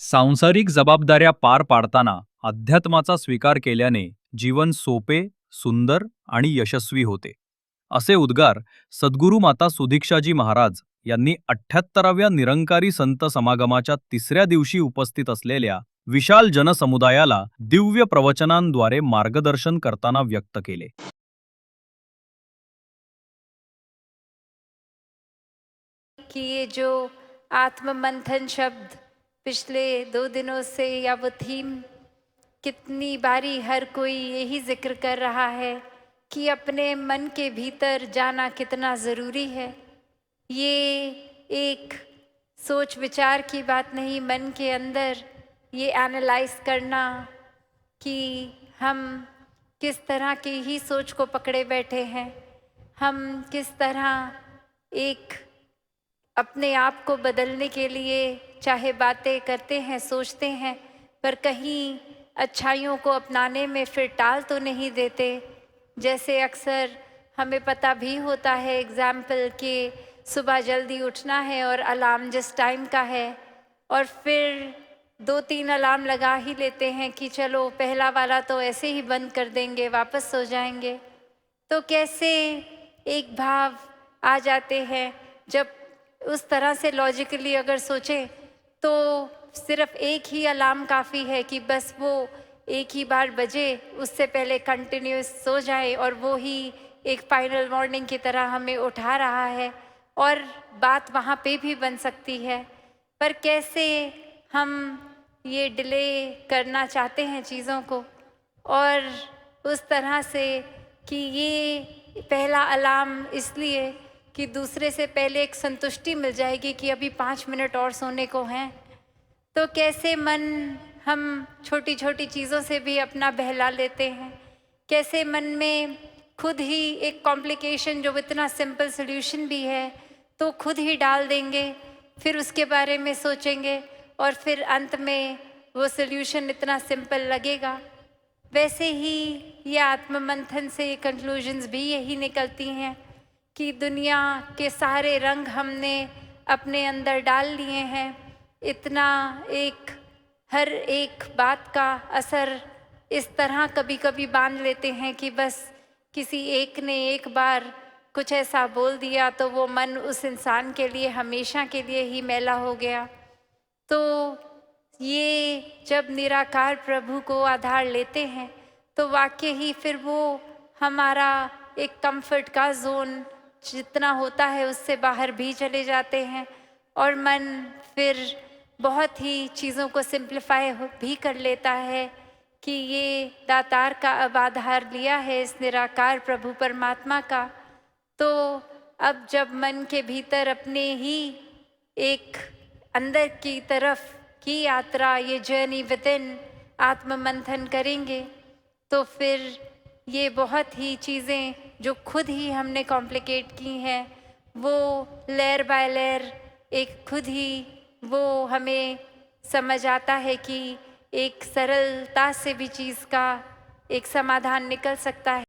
सांसारिक जबाबदाऱ्या पार पाडताना अध्यात्माचा स्वीकार केल्याने जीवन सोपे, सुंदर आणि यशस्वी होते. असे उद्गार सद्गुरू माता सुदीक्षाजी महाराज यांनी 78व्या निरंकारी संत समागमाच्या तिसऱ्या दिवशी उपस्थित असलेल्या विशाल जनसमुदायाला दिव्य प्रवचनांद्वारे मार्गदर्शन करताना व्यक्त केले. कि ये जो आत्म मंथन शब्द पिछले 2 दिनों से या वो थीम कितनी बारी हर कोई यही जिक्र कर रहा है कि अपने मन के भीतर जाना कितना ज़रूरी है। ये एक सोच विचार की बात नहीं, मन के अंदर ये एनालाइज करना कि हम किस तरह की ही सोच को पकड़े बैठे हैं, हम किस तरह एक अपने आप को बदलने के लिए चाहे बातें करते हैं, सोचते हैं, पर कहीं अच्छाइयों को अपनाने में फिर टाल तो नहीं देते। जैसे अक्सर हमें पता भी होता है, एग्जाम्पल कि सुबह जल्दी उठना है और अलार्म जिस टाइम का है, और फिर 2-3 अलार्म लगा ही लेते हैं कि चलो पहला वाला तो ऐसे ही बंद कर देंगे, वापस सो जाएंगे। तो कैसे एक भाव आ जाते हैं जब उस तरह से लॉजिकली अगर सोचें तो सिर्फ एक ही अलार्म काफ़ी है कि बस वो एक ही बार बजे, उससे पहले कंटिन्यूस सो जाए और वो ही एक फाइनल वार्निंग की तरह हमें उठा रहा है, और बात वहाँ पे भी बन सकती है। पर कैसे हम ये डिले करना चाहते हैं चीज़ों को, और उस तरह से कि ये पहला अलार्म इसलिए कि दूसरे से पहले एक संतुष्टि मिल जाएगी कि अभी 5 मिनट और सोने को हैं। तो कैसे मन हम छोटी छोटी चीज़ों से भी अपना बहला लेते हैं, कैसे मन में खुद ही एक कॉम्प्लिकेशन जो इतना सिंपल सोल्यूशन भी है तो खुद ही डाल देंगे, फिर उसके बारे में सोचेंगे और फिर अंत में वो सोल्यूशन इतना सिंपल लगेगा। वैसे ही ये आत्ममंथन से कंक्लूजन्स भी यही निकलती हैं कि दुनिया के सारे रंग हमने अपने अंदर डाल लिए हैं, इतना एक हर एक बात का असर इस तरह कभी कभी बांध लेते हैं कि बस किसी एक ने एक बार कुछ ऐसा बोल दिया तो वो मन उस इंसान के लिए हमेशा के लिए ही मैला हो गया। तो ये जब निराकार प्रभु को आधार लेते हैं तो वाकई ही फिर वो हमारा एक कंफर्ट का जोन जितना होता है उससे बाहर भी चले जाते हैं, और मन फिर बहुत ही चीज़ों को सिंप्लीफाई भी कर लेता है कि ये दातार का अब आधार लिया है इस निराकार प्रभु परमात्मा का। तो अब जब मन के भीतर अपने ही एक अंदर की तरफ की यात्रा, ये जर्नी विद इन आत्म मंथन करेंगे तो फिर ये बहुत ही चीज़ें जो खुद ही हमने कॉम्प्लिकेट की हैं वो लेयर बाय लेयर एक खुद ही वो हमें समझ आता है कि एक सरलता से भी चीज़ का एक समाधान निकल सकता है।